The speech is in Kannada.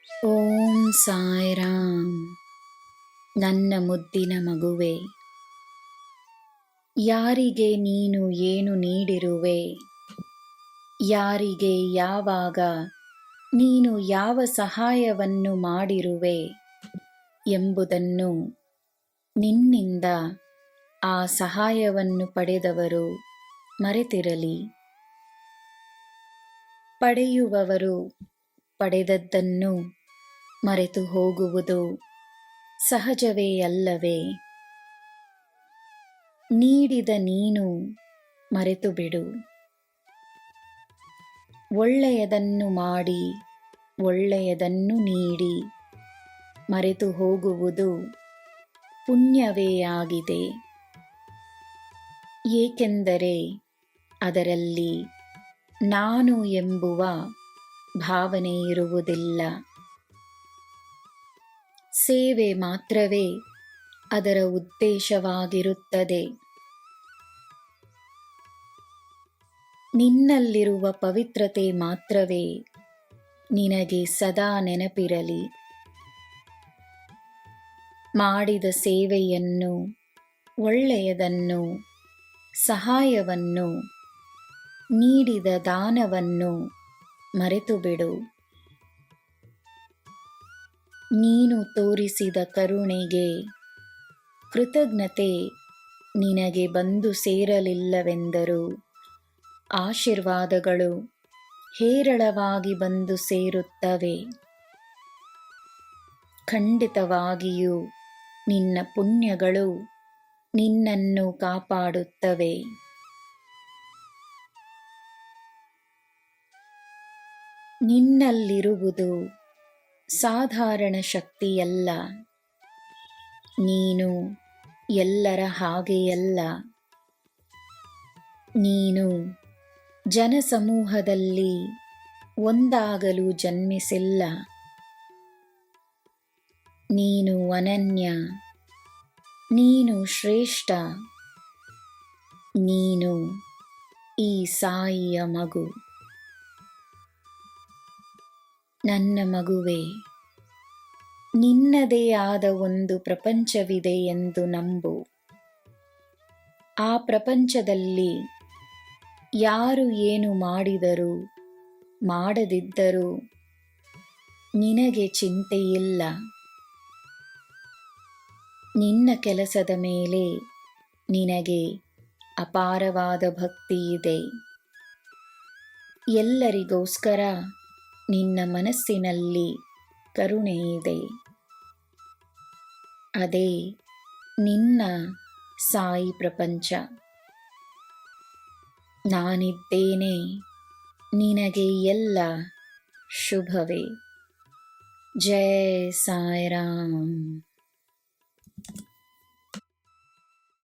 ಓಂ ಸಾಯಿರಾಮ್. ನನ್ನ ಮುದ್ದಿನ ಮಗುವೆ, ಯಾರಿಗೆ ನೀನು ಏನು ನೀಡಿರುವೆ, ಯಾರಿಗೆ ಯಾವಾಗ ನೀನು ಯಾವ ಸಹಾಯವನ್ನು ಮಾಡಿರುವೆ ಎಂಬುದನ್ನು ನಿನ್ನಿಂದ ಆ ಸಹಾಯವನ್ನು ಪಡೆದವರು ಮರೆತಿರಲಿ. ಪಡೆಯುವವರು ಪಡೆದದ್ದನ್ನು ಮರೆತು ಹೋಗುವುದು ಸಹಜವೇ ಅಲ್ಲವೇ? ನೀಡಿದ ನೀನು ಮರೆತು ಬಿಡು. ಒಳ್ಳೆಯದನ್ನು ಮಾಡಿ ಒಳ್ಳೆಯದನ್ನು ನೀಡಿ ಮರೆತು ಹೋಗುವುದು ಪುಣ್ಯವೇ ಆಗಿದೆ. ಏಕೆಂದರೆ ಅದರಲ್ಲಿ ನಾನು ಎಂಬುವ ಭಾವನೆ ಇರುವುದಿಲ್ಲ. ಸೇವೆ ಮಾತ್ರವೇ ಅದರ ಉದ್ದೇಶವಾಗಿರುತ್ತದೆ. ನಿನ್ನಲ್ಲಿರುವ ಪವಿತ್ರತೆ ಮಾತ್ರವೇ ನಿನಗೆ ಸದಾ ನೆನಪಿರಲಿ. ಮಾಡಿದ ಸೇವೆಯನ್ನು, ಒಳ್ಳೆಯದನ್ನು, ಸಹಾಯವನ್ನು, ನೀಡಿದ ದಾನವನ್ನು ಮರೆತು ಬಿಡು. ನೀನು ತೋರಿಸಿದ ಕರುಣೆಗೆ ಕೃತಜ್ಞತೆ ನಿನಗೆ ಬಂದು ಸೇರಲಿಲ್ಲವೆಂದರೂ ಆಶೀರ್ವಾದಗಳು ಹೇರಳವಾಗಿ ಬಂದು ಸೇರುತ್ತವೆ. ಖಂಡಿತವಾಗಿಯೂ ನಿನ್ನ ಪುಣ್ಯಗಳು ನಿನ್ನನ್ನು ಕಾಪಾಡುತ್ತವೆ. ನಿನ್ನಲ್ಲಿರುವುದು ಸಾಧಾರಣ ಶಕ್ತಿಯಲ್ಲ. ನೀನು ಎಲ್ಲರ ಹಾಗೆಯಲ್ಲ. ನೀನು ಜನಸಮೂಹದಲ್ಲಿ ಒಂದಾಗಲು ಜನ್ಮಿಸಿಲ್ಲ. ನೀನು ಅನನ್ಯ, ನೀನು ಶ್ರೇಷ್ಠ. ನೀನು ಈ ಸಾಯಿಯ ಮಗು. ನನ್ನ ಮಗುವೆ, ನಿನ್ನದೇ ಆದ ಒಂದು ಪ್ರಪಂಚವಿದೆ ಎಂದು ನಂಬು. ಆ ಪ್ರಪಂಚದಲ್ಲಿ ಯಾರು ಏನು ಮಾಡಿದರೂ ಮಾಡದಿದ್ದರೂ ನಿನಗೆ ಚಿಂತೆಯಿಲ್ಲ. ನಿನ್ನ ಕೆಲಸದ ಮೇಲೆ ನಿನಗೆ ಅಪಾರವಾದ ಭಕ್ತಿ ಇದೆ. ಎಲ್ಲರಿಗೋಸ್ಕರ ನಿನ್ನ ಮನಸ್ಸಿನಲ್ಲಿ ಕರುಣೆ ಇದೆ. ಅದೇ ನಿನ್ನ ಸಾಯಿ ಪ್ರಪಂಚ. ನಾನಿದ್ದೇನೆ, ನಿನಗೆ ಎಲ್ಲ ಶುಭವೇ. ಜೈ ಸಾಯಿರಾಮ್.